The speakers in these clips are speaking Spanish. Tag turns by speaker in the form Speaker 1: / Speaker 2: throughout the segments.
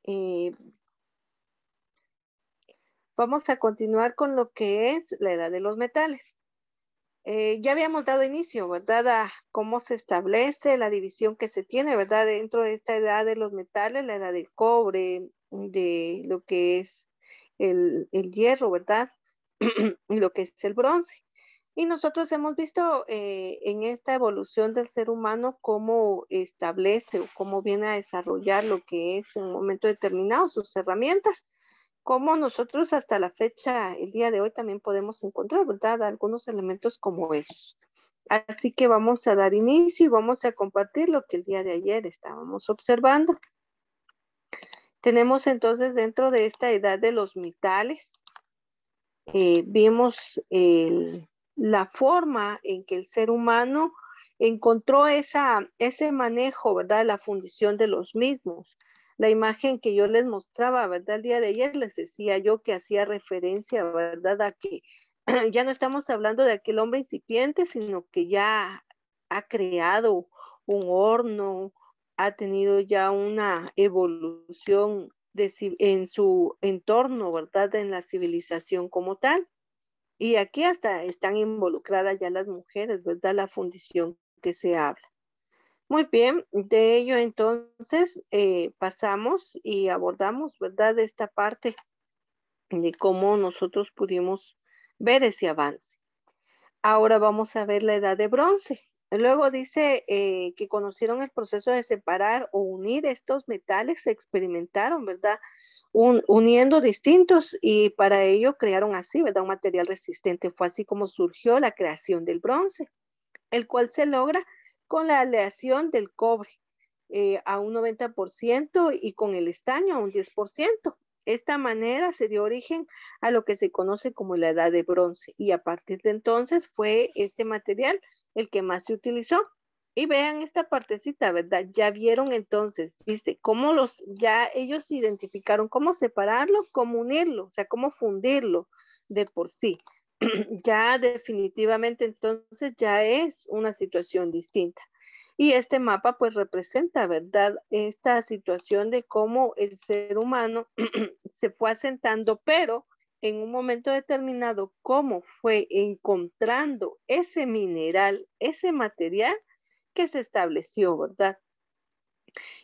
Speaker 1: Eh, Vamos a continuar con lo que es la edad de los metales. Ya habíamos dado inicio, ¿verdad? A cómo se establece la división que se tiene, ¿verdad? Dentro de esta edad de los metales, la edad del cobre, de lo que es el hierro, ¿verdad? Y lo que es el bronce. Y nosotros hemos visto en esta evolución del ser humano cómo establece o cómo viene a desarrollar lo que es en un momento determinado sus herramientas, como nosotros hasta la fecha, el día de hoy, también podemos encontrar, ¿verdad? Algunos elementos como esos. Así que vamos a dar inicio y vamos a compartir lo que el día de ayer estábamos observando. Tenemos entonces dentro de esta edad de los metales, vimos la forma en que el ser humano encontró ese manejo, ¿verdad? La fundición de los mismos. La imagen que yo les mostraba, ¿verdad? El día de ayer les decía yo que hacía referencia, ¿verdad? A que ya no estamos hablando de aquel hombre incipiente, sino que ya ha creado un horno, ha tenido ya una evolución en su entorno, ¿verdad? En la civilización como tal. Y aquí hasta están involucradas ya las mujeres, ¿verdad? La fundición que se habla. Muy bien, de ello entonces pasamos y abordamos, ¿verdad? Esta parte de cómo nosotros pudimos ver ese avance. Ahora vamos a ver la edad de bronce. Luego dice que conocieron el proceso de separar o unir estos metales, se experimentaron, ¿verdad? Uniendo distintos y para ello crearon así, ¿verdad? Un material resistente. Fue así como surgió la creación del bronce, el cual se logra con la aleación del cobre a un 90% y con el estaño a un 10%. Esta manera se dio origen a lo que se conoce como la edad de bronce y a partir de entonces fue este material el que más se utilizó. Y vean esta partecita, ¿verdad? Ya vieron entonces, dice, cómo ya ellos identificaron cómo separarlo, cómo unirlo, o sea, cómo fundirlo de por sí. Ya definitivamente entonces ya es una situación distinta. Y este mapa pues representa, ¿verdad? Esta situación de cómo el ser humano se fue asentando, pero en un momento determinado, cómo fue encontrando ese mineral, ese material que se estableció, ¿verdad?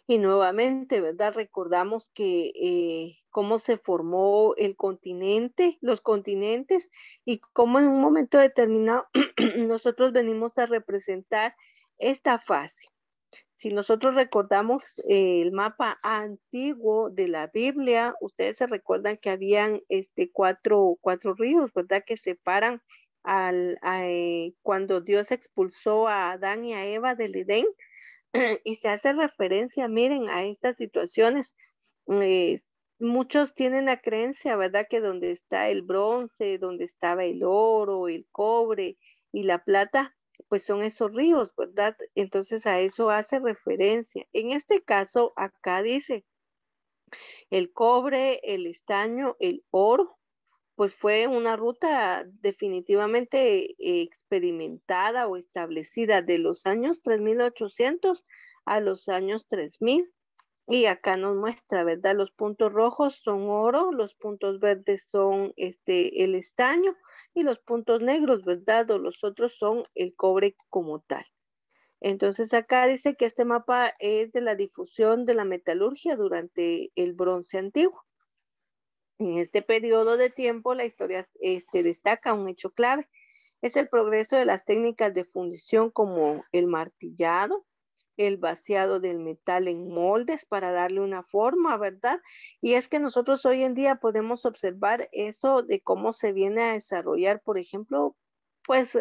Speaker 1: Y nuevamente, ¿verdad? Recordamos que cómo se formó el continente, los continentes y cómo en un momento determinado nosotros venimos a representar esta fase. Si nosotros recordamos el mapa antiguo de la Biblia, ustedes se recuerdan que habían cuatro ríos, ¿verdad? Que separan cuando Dios expulsó a Adán y a Eva del Edén y se hace referencia, miren, a estas situaciones. Eh, Muchos tienen la creencia, ¿verdad? Que donde está el bronce, donde estaba el oro, el cobre y la plata, pues son esos ríos, ¿verdad? Entonces a eso hace referencia. En este caso, acá dice el cobre, el estaño, el oro, pues fue una ruta definitivamente experimentada o establecida de los años 3800 a los años 3000. Y acá nos muestra, ¿verdad? Los puntos rojos son oro, los puntos verdes son el estaño y los puntos negros, ¿verdad? O los otros son el cobre como tal. Entonces acá dice que este mapa es de la difusión de la metalurgia durante el bronce antiguo. En este periodo de tiempo, la historia destaca un hecho clave. Es el progreso de las técnicas de fundición como el martillado, el vaciado del metal en moldes para darle una forma, ¿verdad? Y es que nosotros hoy en día podemos observar eso de cómo se viene a desarrollar, por ejemplo, pues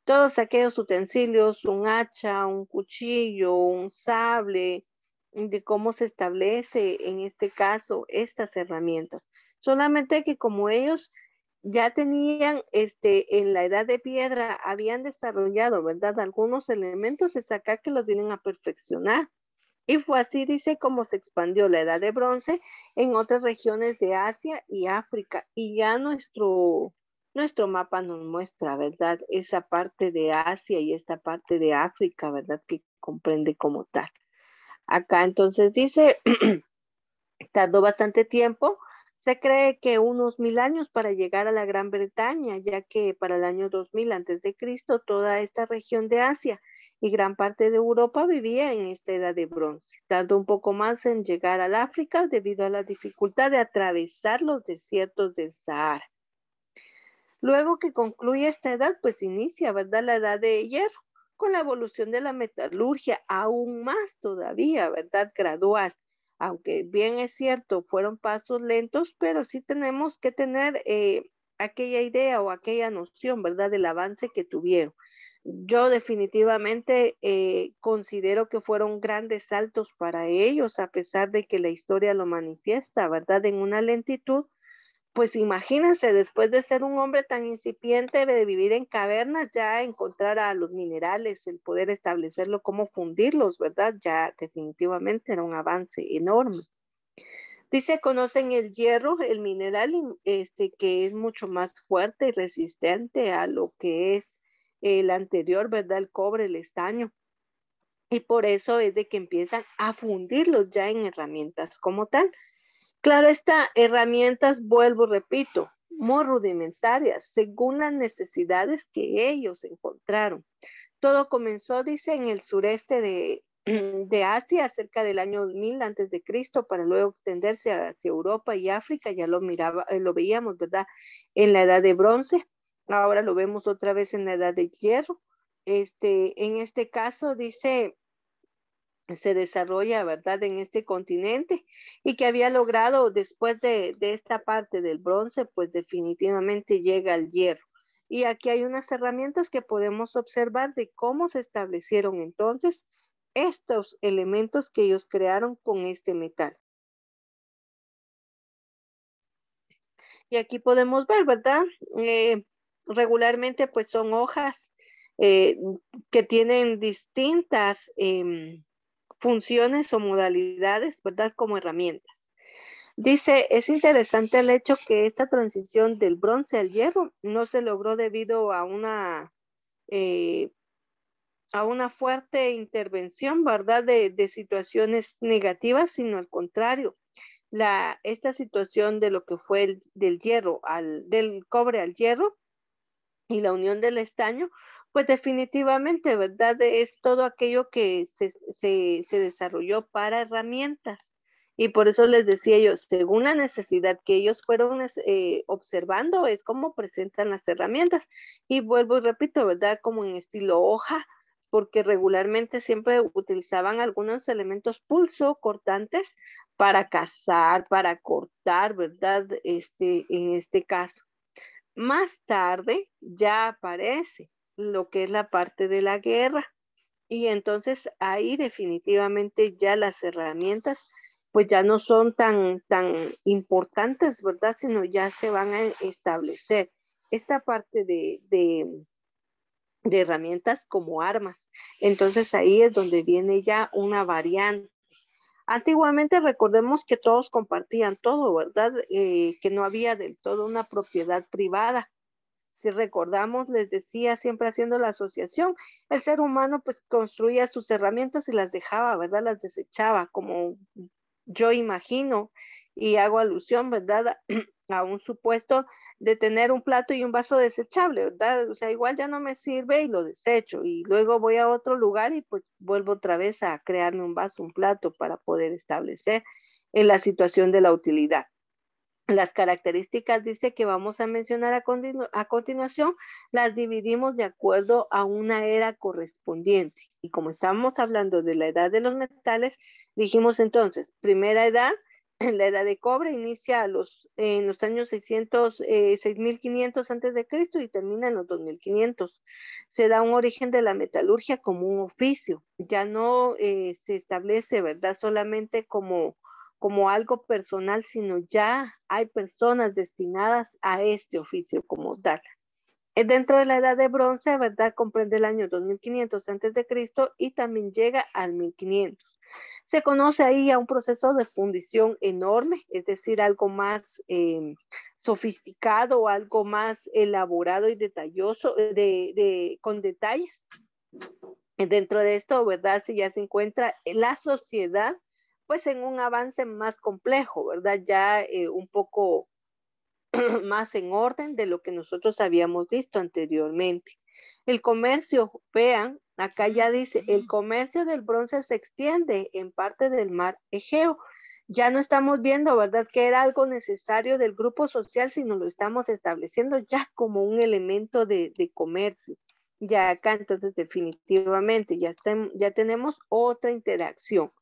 Speaker 1: todos aquellos utensilios, un hacha, un cuchillo, un sable, de cómo se establece en este caso estas herramientas. Solamente que como ellos ya tenían en la edad de piedra, habían desarrollado, ¿verdad? Algunos elementos, es acá que los vienen a perfeccionar. Y fue así, dice, como se expandió la edad de bronce en otras regiones de Asia y África. Y ya nuestro mapa nos muestra, ¿verdad? Esa parte de Asia y esta parte de África, ¿verdad? Que comprende como tal. Acá entonces dice Tardó bastante tiempo. Se cree que unos 1000 años para llegar a la Gran Bretaña, ya que para el año 2000 antes de Cristo toda esta región de Asia y gran parte de Europa vivía en esta edad de bronce. Tardó un poco más en llegar al África debido a la dificultad de atravesar los desiertos del Sahara. Luego que concluye esta edad, pues inicia, ¿verdad? La edad de hierro, con la evolución de la metalurgia, aún más todavía, ¿verdad? Gradual. Aunque bien es cierto, fueron pasos lentos, pero sí tenemos que tener aquella idea o aquella noción, ¿verdad? Del avance que tuvieron. Yo definitivamente considero que fueron grandes saltos para ellos, a pesar de que la historia lo manifiesta, ¿verdad? En una lentitud, pues imagínense, después de ser un hombre tan incipiente, de vivir en cavernas, ya encontrar a los minerales, el poder establecerlo, cómo fundirlos, ¿verdad? Ya definitivamente era un avance enorme. Dice, conocen el hierro, el mineral, que es mucho más fuerte y resistente a lo que es el anterior, ¿verdad? El cobre, el estaño. Y por eso es de que empiezan a fundirlos ya en herramientas como tal. Claro, estas herramientas, vuelvo, repito, muy rudimentarias, según las necesidades que ellos encontraron. Todo comenzó, dice, en el sureste de Asia, cerca del año 1000 antes de Cristo, para luego extenderse hacia Europa y África. Ya lo veíamos, ¿verdad? En la edad de bronce. Ahora lo vemos otra vez en la edad de hierro. En este caso, dice, se desarrolla, ¿verdad?, en este continente y que había logrado después de esta parte del bronce, pues definitivamente llega al hierro. Y aquí hay unas herramientas que podemos observar de cómo se establecieron entonces estos elementos que ellos crearon con este metal. Y aquí podemos ver, ¿verdad? Regularmente pues son hojas eh, que tienen distintas funciones o modalidades, ¿verdad? Como herramientas. Dice, es interesante el hecho que esta transición del bronce al hierro no se logró debido eh, a una fuerte intervención, ¿verdad? De situaciones negativas, sino al contrario. Esta situación de lo que fue del hierro del cobre al hierro y la unión del estaño, pues definitivamente, ¿verdad? Es todo aquello que se desarrolló para herramientas. Y por eso les decía yo, según la necesidad que ellos fueron observando, es como presentan las herramientas. Y vuelvo y repito, ¿verdad? Como en estilo hoja, porque regularmente siempre utilizaban algunos elementos pulso cortantes para cazar, para cortar, ¿verdad? En este caso. Más tarde ya aparece lo que es la parte de la guerra y entonces ahí definitivamente ya las herramientas pues ya no son tan importantes, ¿verdad? Sino ya se van a establecer esta parte de herramientas como armas. Entonces ahí es donde viene ya una variante. Antiguamente recordemos que todos compartían todo, ¿verdad? Que no había del todo una propiedad privada. Si recordamos, les decía, siempre haciendo la asociación, el ser humano pues construía sus herramientas y las dejaba, ¿verdad? Las desechaba, como yo imagino y hago alusión, ¿verdad? A un supuesto de tener un plato y un vaso desechable, ¿verdad? O sea, igual ya no me sirve y lo desecho y luego voy a otro lugar y pues vuelvo otra vez a crearme un vaso, un plato para poder establecer en la situación de la utilidad. Las características, dice, que vamos a mencionar a continuación, las dividimos de acuerdo a una era correspondiente. Y como estamos hablando de la edad de los metales, dijimos entonces, primera edad, la edad de cobre inicia en los años 6500 antes de Cristo y termina en los 2500. Se da un origen de la metalurgia como un oficio. Ya no se establece, ¿verdad? Solamente como algo personal, sino ya hay personas destinadas a este oficio como tal. Dentro de la edad de bronce, ¿verdad? Comprende el año 2500 antes de Cristo y también llega al 1500. Se conoce ahí a un proceso de fundición enorme, es decir, algo más sofisticado, algo más elaborado y detalloso, con detalles. Dentro de esto, ¿verdad? Si ya se encuentra la sociedad pues en un avance más complejo, ¿verdad? Ya un poco más en orden de lo que nosotros habíamos visto anteriormente. El comercio, vean, acá ya dice, el comercio del bronce se extiende en parte del mar Egeo. Ya no estamos viendo, ¿verdad?, que era algo necesario del grupo social, sino lo estamos estableciendo ya como un elemento de comercio. Ya acá, entonces, definitivamente, ya tenemos otra interacción.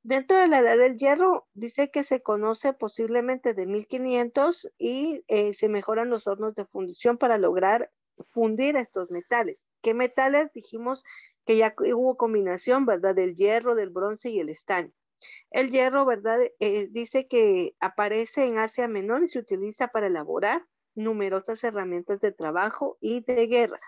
Speaker 1: Dentro de la edad del hierro, dice que se conoce posiblemente de 1500 y se mejoran los hornos de fundición para lograr fundir estos metales. ¿Qué metales? Dijimos que ya hubo combinación, ¿verdad? Del hierro, del bronce y el estaño. El hierro, ¿verdad? Dice que aparece en Asia Menor y se utiliza para elaborar numerosas herramientas de trabajo y de guerra.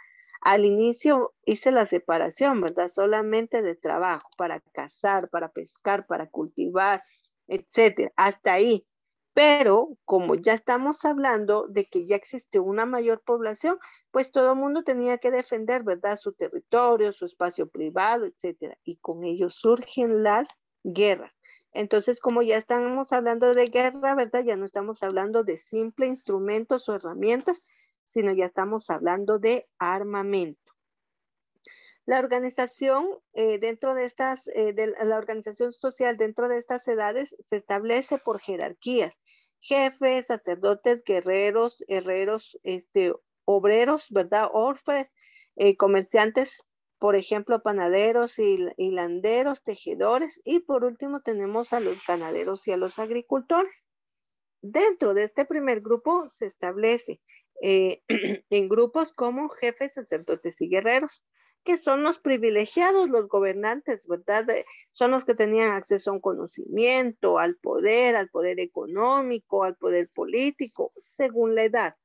Speaker 1: Al inicio hice la separación, ¿verdad? Solamente de trabajo, para cazar, para pescar, para cultivar, etcétera, hasta ahí. Pero como ya estamos hablando de que ya existe una mayor población, pues todo el mundo tenía que defender, ¿verdad? Su territorio, su espacio privado, etcétera. Y con ello surgen las guerras. Entonces, como ya estamos hablando de guerra, ¿verdad? Ya no estamos hablando de simples instrumentos o herramientas, sino ya estamos hablando de armamento. La organización dentro de estas, de la organización social dentro de estas edades se establece por jerarquías, jefes, sacerdotes, guerreros, herreros, obreros, ¿verdad? Orfes, comerciantes, por ejemplo, panaderos, hilanderos, tejedores, y por último tenemos a los ganaderos y a los agricultores. Dentro de este primer grupo se establece en grupos como jefes, sacerdotes y guerreros, que son los privilegiados, los gobernantes, ¿verdad? Son los que tenían acceso a un conocimiento, al poder económico, al poder político, según la edad.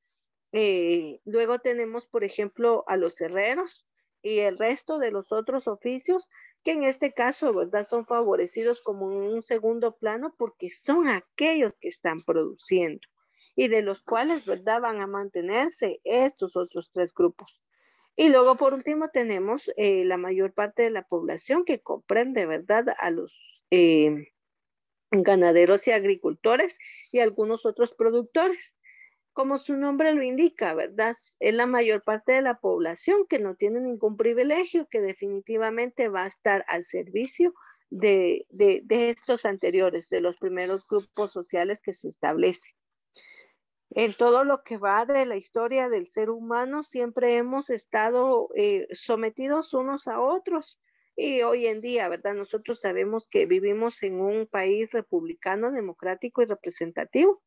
Speaker 1: Luego tenemos, por ejemplo, a los herreros y el resto de los otros oficios, que en este caso, ¿verdad? Son favorecidos como en un segundo plano porque son aquellos que están produciendo y de los cuales, ¿verdad? Van a mantenerse estos otros tres grupos. Y luego, por último, tenemos la mayor parte de la población que comprende, ¿verdad? A los ganaderos y agricultores y algunos otros productores. Como su nombre lo indica, ¿verdad? Es la mayor parte de la población que no tiene ningún privilegio, que definitivamente va a estar al servicio de estos anteriores, de los primeros grupos sociales que se establecen. En todo lo que va de la historia del ser humano, siempre hemos estado sometidos unos a otros. Y hoy en día, ¿verdad? Nosotros sabemos que vivimos en un país republicano, democrático y representativo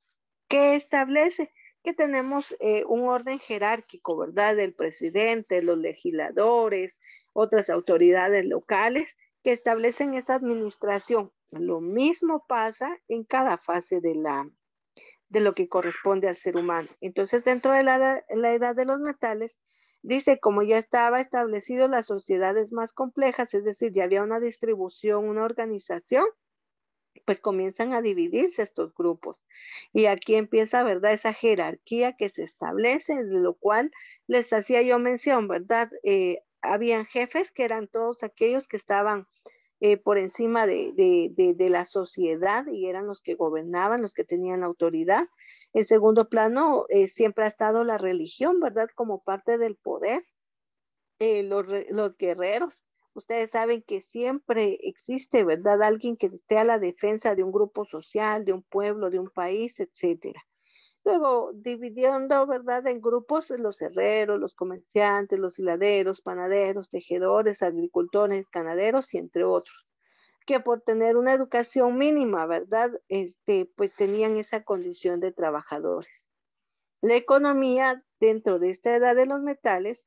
Speaker 1: que establece que tenemos un orden jerárquico, ¿verdad? Del presidente, los legisladores, otras autoridades locales que establecen esa administración. Lo mismo pasa en cada fase de lo que corresponde al ser humano. Entonces, dentro de la edad de los metales, dice, como ya estaba establecido las sociedades más complejas, es decir, ya había una distribución, una organización, pues comienzan a dividirse estos grupos. Y aquí empieza, ¿verdad? Esa jerarquía que se establece, de lo cual les hacía yo mención, ¿verdad? Habían jefes que eran todos aquellos que estaban por encima de la sociedad y eran los que gobernaban, los que tenían autoridad. En segundo plano, siempre ha estado la religión, ¿verdad? Como parte del poder. Los guerreros. Ustedes saben que siempre existe, ¿verdad? Alguien que esté a la defensa de un grupo social, de un pueblo, de un país, etcétera. Luego, dividiendo, ¿verdad? En grupos, los herreros, los comerciantes, los hiladeros, panaderos, tejedores, agricultores, ganaderos y entre otros, que por tener una educación mínima, ¿verdad? Pues tenían esa condición de trabajadores. La economía dentro de esta edad de los metales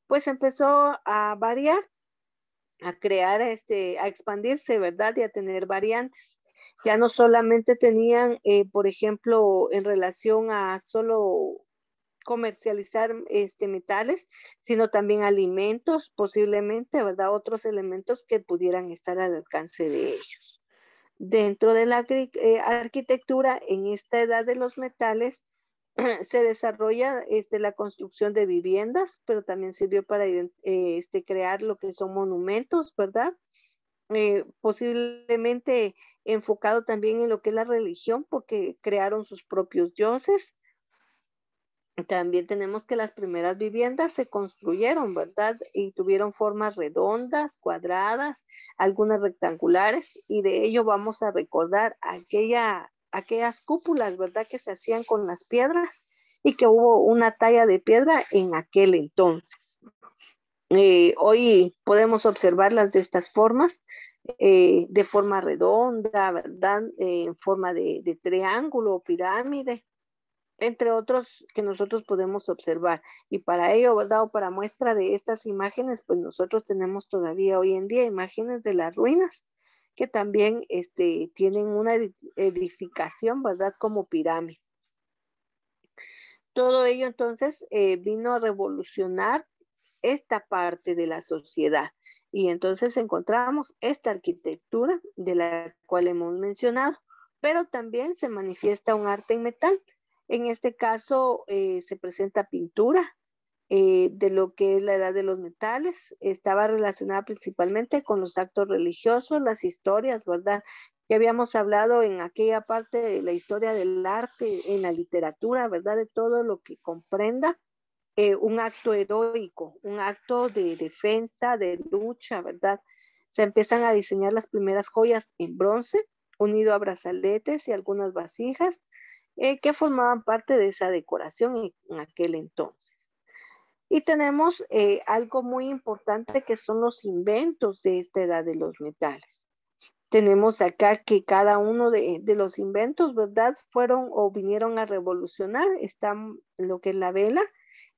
Speaker 1: pues empezó a variar, a crear, a expandirse, ¿verdad? Y a tener variantes. Ya no solamente tenían, por ejemplo, en relación a solo comercializar metales, sino también alimentos, posiblemente, ¿verdad? Otros elementos que pudieran estar al alcance de ellos. Dentro de la arquitectura, en esta edad de los metales, se desarrolla la construcción de viviendas, pero también sirvió para crear lo que son monumentos, ¿verdad? posiblemente enfocado también en lo que es la religión, porque crearon sus propios dioses. También tenemos que las primeras viviendas se construyeron, ¿verdad? Y tuvieron formas redondas, cuadradas, algunas rectangulares, y de ello vamos a recordar aquellas cúpulas, ¿verdad? Que se hacían con las piedras y que hubo una talla de piedra en aquel entonces. Hoy podemos observarlas de estas formas, de forma redonda, ¿verdad? En forma de triángulo o pirámide, entre otros que nosotros podemos observar. Y para ello, ¿verdad? O para muestra de estas imágenes, pues nosotros tenemos todavía hoy en día imágenes de las ruinas que también tienen una edificación, ¿verdad? Como pirámide. Todo ello entonces vino a revolucionar esta parte de la sociedad. Y entonces encontramos esta arquitectura de la cual hemos mencionado, pero también se manifiesta un arte en metal. En este caso se presenta pintura de lo que es la edad de los metales. Estaba relacionada principalmente con los actos religiosos, las historias, ¿verdad? Que habíamos hablado en aquella parte de la historia del arte, en la literatura, ¿verdad? De todo lo que comprenda un acto heroico, un acto de defensa, de lucha, ¿verdad? Se empiezan a diseñar las primeras joyas en bronce, unido a brazaletes y algunas vasijas que formaban parte de esa decoración en aquel entonces. Y tenemos algo muy importante que son los inventos de esta edad de los metales. Tenemos acá que cada uno de los inventos, ¿verdad? Fueron o vinieron a revolucionar. Está lo que es la vela.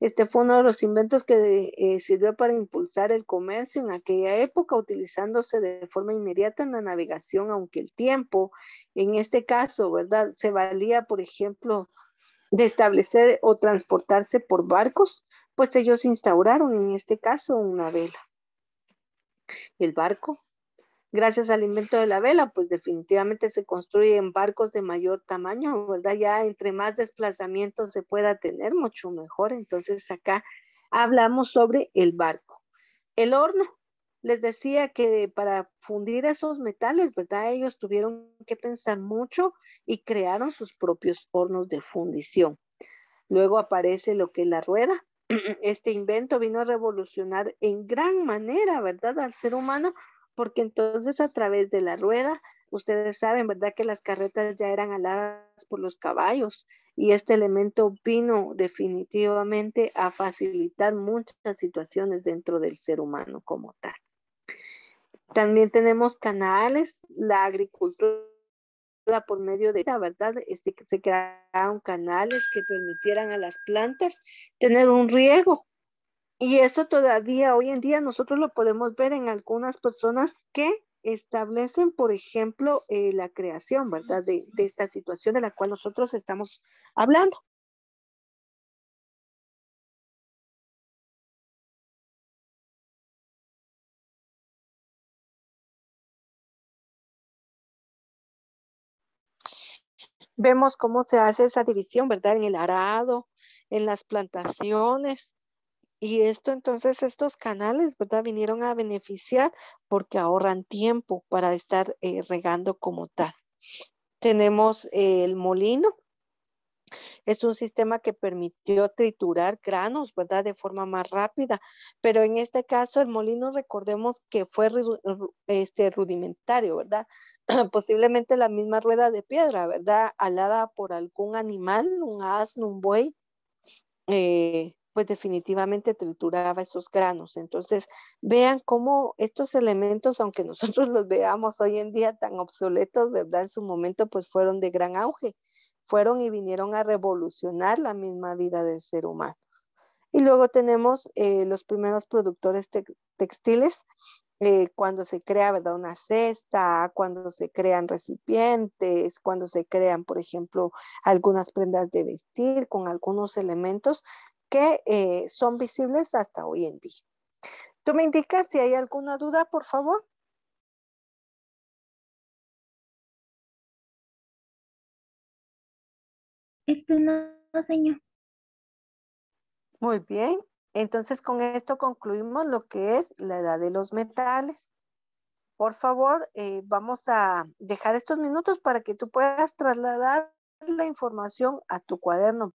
Speaker 1: Este fue uno de los inventos que sirvió para impulsar el comercio en aquella época, utilizándose de forma inmediata en la navegación, aunque el tiempo, en este caso, ¿verdad? Se valía, por ejemplo, de establecer o transportarse por barcos, pues ellos instauraron en este caso una vela. El barco, gracias al invento de la vela, pues definitivamente se construyen barcos de mayor tamaño, ¿verdad? Ya entre más desplazamiento se pueda tener, mucho mejor. Entonces acá hablamos sobre el barco. El horno, les decía que para fundir esos metales, ¿verdad? Ellos tuvieron que pensar mucho y crearon sus propios hornos de fundición. Luego aparece lo que es la rueda. Este invento vino a revolucionar en gran manera, ¿verdad?, al ser humano, porque entonces a través de la rueda, ustedes saben, ¿verdad?, que las carretas ya eran aladas por los caballos y este elemento vino definitivamente a facilitar muchas situaciones dentro del ser humano como tal. También tenemos canales, la agricultura por medio de la verdad, que se crearon canales que permitieran a las plantas tener un riego. Y eso todavía hoy en día nosotros lo podemos ver en algunas personas que establecen, por ejemplo, la creación, ¿verdad? De esta situación de la cual nosotros estamos hablando. Vemos cómo se hace esa división, ¿verdad? En el arado, en las plantaciones. Y esto entonces, estos canales, ¿verdad? Vinieron a beneficiar porque ahorran tiempo para estar regando como tal. Tenemos el molino, es un sistema que permitió triturar granos, ¿verdad? De forma más rápida, pero en este caso el molino, recordemos que fue rudimentario, ¿verdad? Posiblemente la misma rueda de piedra, ¿verdad? Alada por algún animal, un asno, un buey, pues definitivamente trituraba esos granos. Entonces, vean cómo estos elementos, aunque nosotros los veamos hoy en día tan obsoletos, ¿verdad? En su momento, pues fueron de gran auge, fueron y vinieron a revolucionar la misma vida del ser humano. Y luego tenemos los primeros productores textiles, cuando se crea, ¿verdad? Una cesta, cuando se crean recipientes, cuando se crean, por ejemplo, algunas prendas de vestir con algunos elementos que son visibles hasta hoy en día. ¿Tú me indicas si hay alguna duda, por favor?
Speaker 2: No, señor.
Speaker 1: Muy bien. Entonces, con esto concluimos lo que es la edad de los metales. por favor, vamos a dejar estos minutos para que tú puedas trasladar la información a tu cuaderno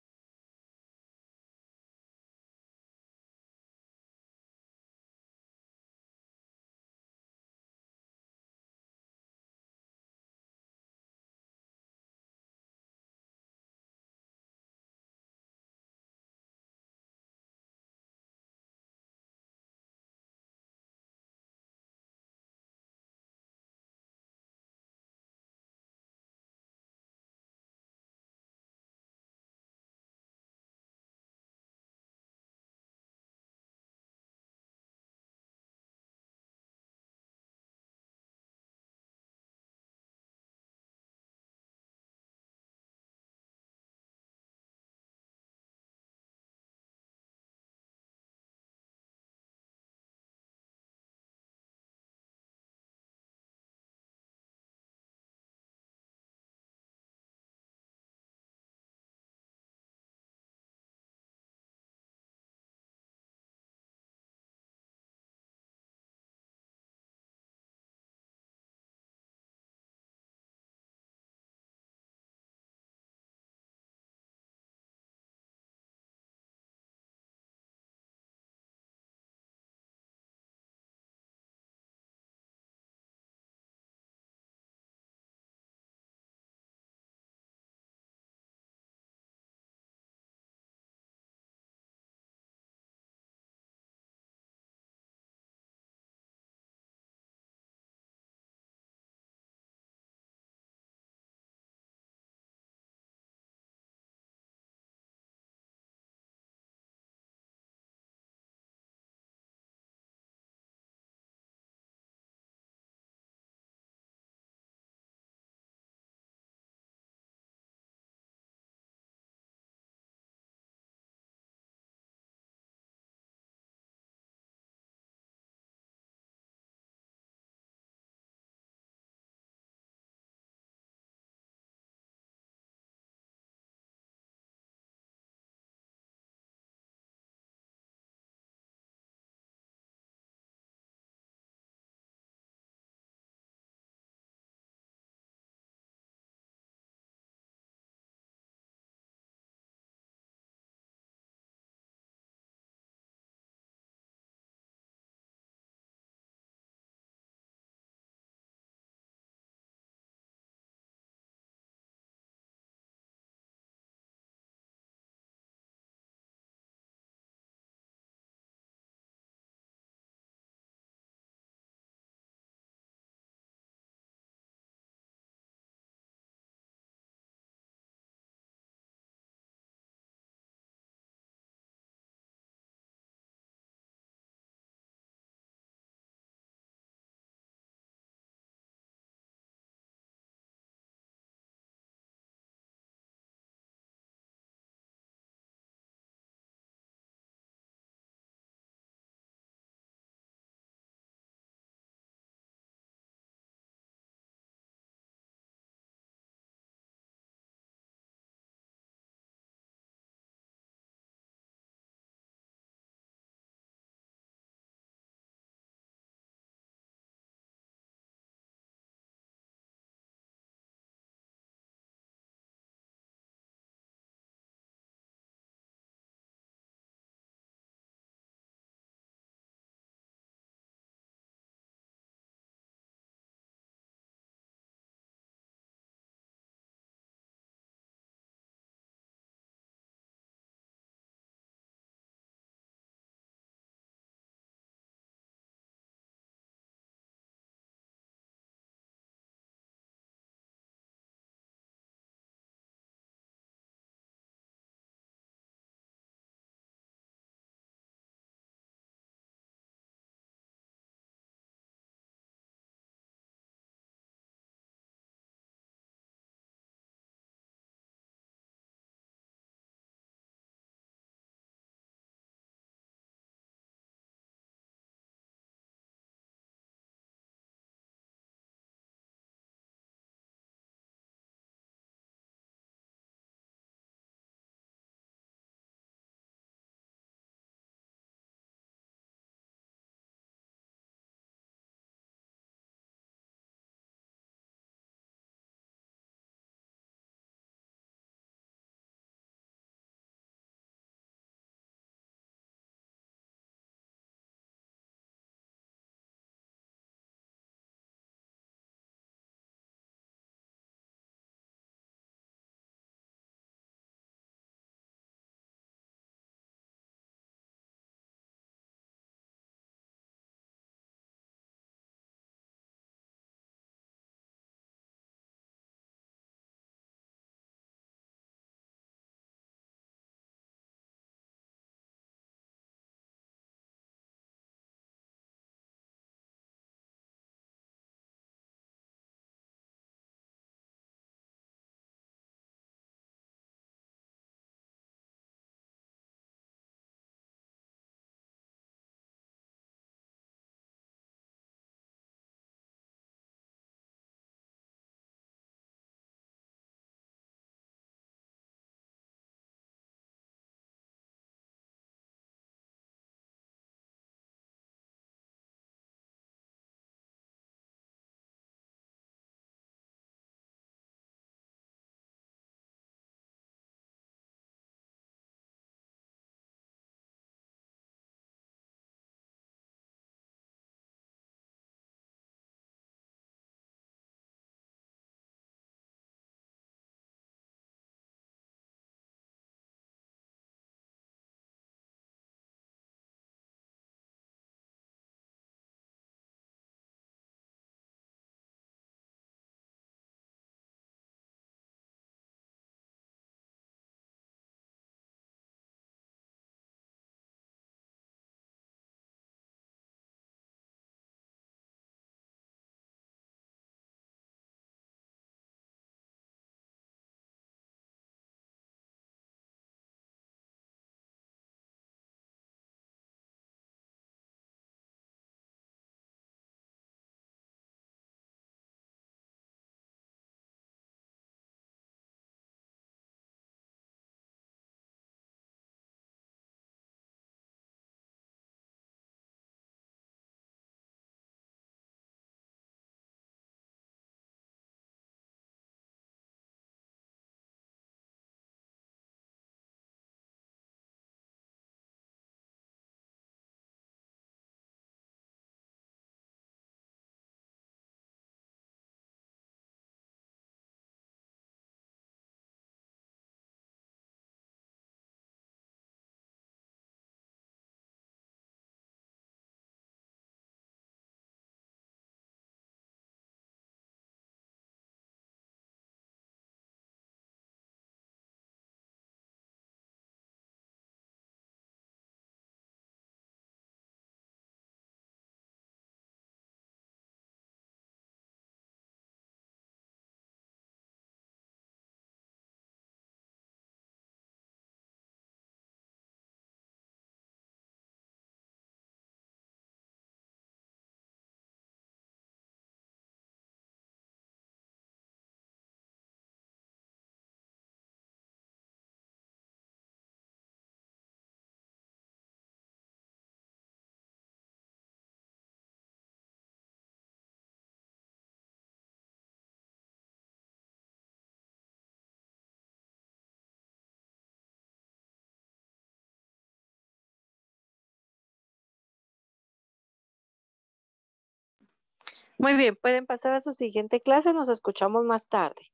Speaker 1: Muy bien, pueden pasar a su siguiente clase, nos escuchamos más tarde.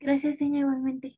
Speaker 2: Gracias, señor, igualmente.